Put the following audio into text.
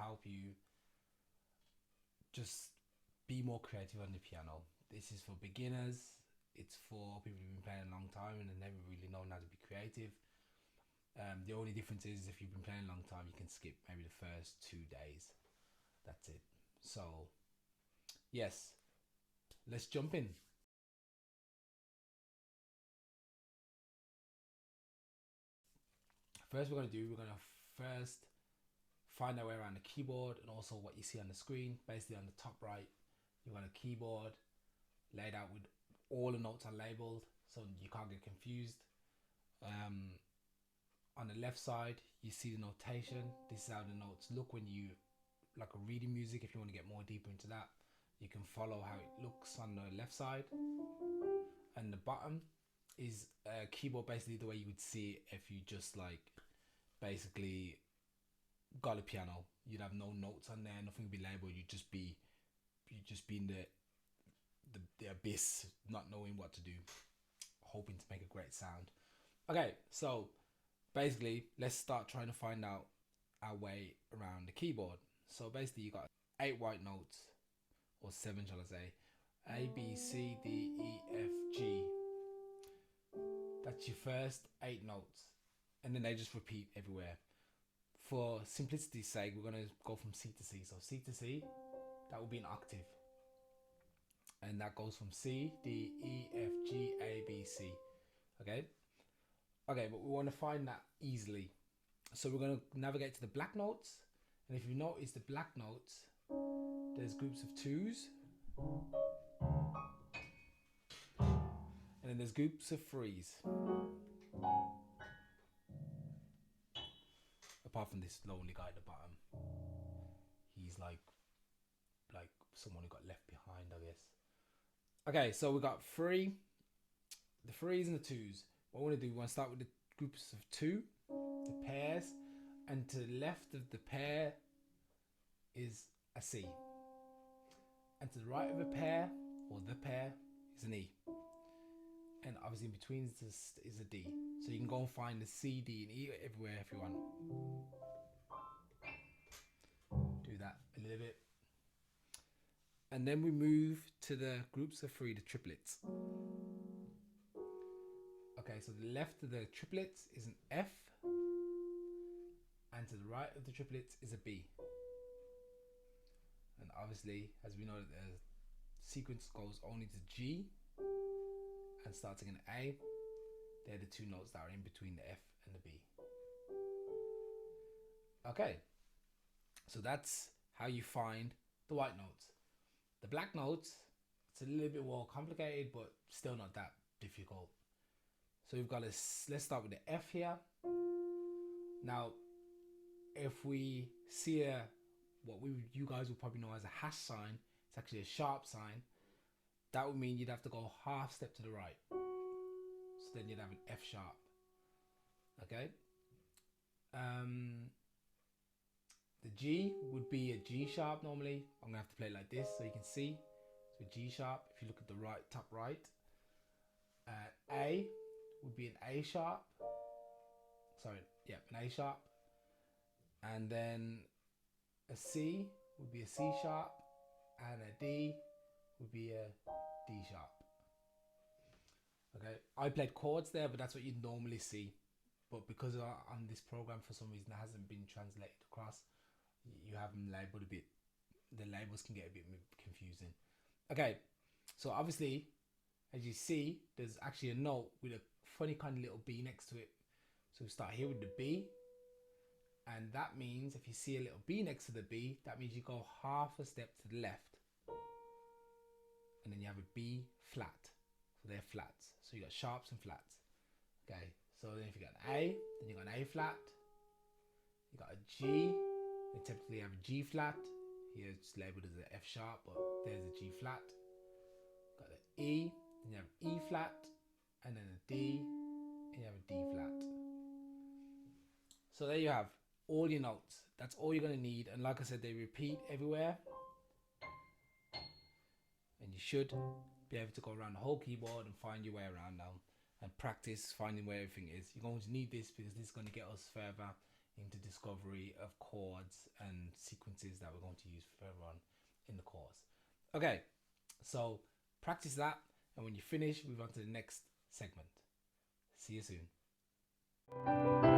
help you just be more creative on the piano. This is for beginners. It's for people who've been playing a long time and have never really known how to be creative. The only difference is if you've been playing a long time, you can skip maybe the first 2 days. That's it. So, yes, let's jump in. First, we're going to first find our way around the keyboard and also what you see on the screen. Basically, on the top right, you've got a keyboard laid out with all the notes are labeled so you can't get confused. On the left side, you see the notation. This is how the notes look when you like a reading music. If you want to get more deeper into that, you can follow how it looks on the left side. And the bottom is a keyboard, basically the way you would see it if you just like basically got a piano. You'd have no notes on there, nothing would be labeled. You'd just be in the abyss, not knowing what to do, hoping to make a great sound. Okay, so basically, let's start trying to find out our way around the keyboard. So basically, you got 8 white notes, or 7, shall I say? A, B, C, D, E, F, G. That's your first 8 notes, and then they just repeat everywhere. For simplicity's sake, we're going to go from C to C. So C to C, that will be an octave. And that goes from C, D, E, F, G, A, B, C. Okay? Okay, but we want to find that easily. So we're going to navigate to the black notes. And if you notice the black notes, there's groups of 2s. And then there's groups of 3s. Apart from this lonely guy at the bottom. He's like someone who got left behind, I guess. Okay, so we got 3, the 3s and the 2s. What we want to do, we want to start with the groups of 2, the pairs, and to the left of the pair is a C. And to the right of a pair, or the pair, is an E. And obviously in between is a D. So you can go and find the C, D, and E everywhere if you want. Do that a little bit. And then we move to the groups of 3, the triplets. Okay, so the left of the triplets is an F, and to the right of the triplets is a B. And obviously, as we know, the sequence goes only to G and starting in A. They're the 2 notes that are in between the F and the B. Okay, so that's how you find the white notes. The black notes, it's a little bit more complicated, but still not that difficult. So we've got let's start with the F here. Now, if we see you guys would probably know as a hash sign, it's actually a sharp sign. That would mean you'd have to go half step to the right. So then you'd have an F sharp. Okay. The G would be a G sharp normally. I'm gonna have to play it like this so you can see. So G sharp, if you look at the right, top right. A would be an A sharp. Sorry, yeah, an A sharp. And then a C would be a C sharp. And a D would be a D sharp. Okay, I played chords there, but that's what you'd normally see. But because on this program, for some reason, it hasn't been translated across, you have them labeled a bit. The labels can get a bit confusing. Okay, so obviously, as you see, there's actually a note with a funny kind of little B next to it. So we start here with the B. And that means if you see a little B next to the B, that means you go half a step to the left. And then you have a B flat. So they're flats. So you got sharps and flats. Okay, so then if you got an A, then you got an A flat. You got a G. You typically have a G flat. Here it's labeled as an F sharp, but there's a G flat. Got an E, then you have E flat, and then a D, and you have a D flat. So there you have all your notes. That's all you're going to need. And like I said, they repeat everywhere. And you should be able to go around the whole keyboard and find your way around now and practice finding where everything is. You're going to need this because this is going to get us further into discovery of chords and sequences that we're going to use further on in the course. Okay, so practice that, and when you finish, move on to the next segment. See you soon.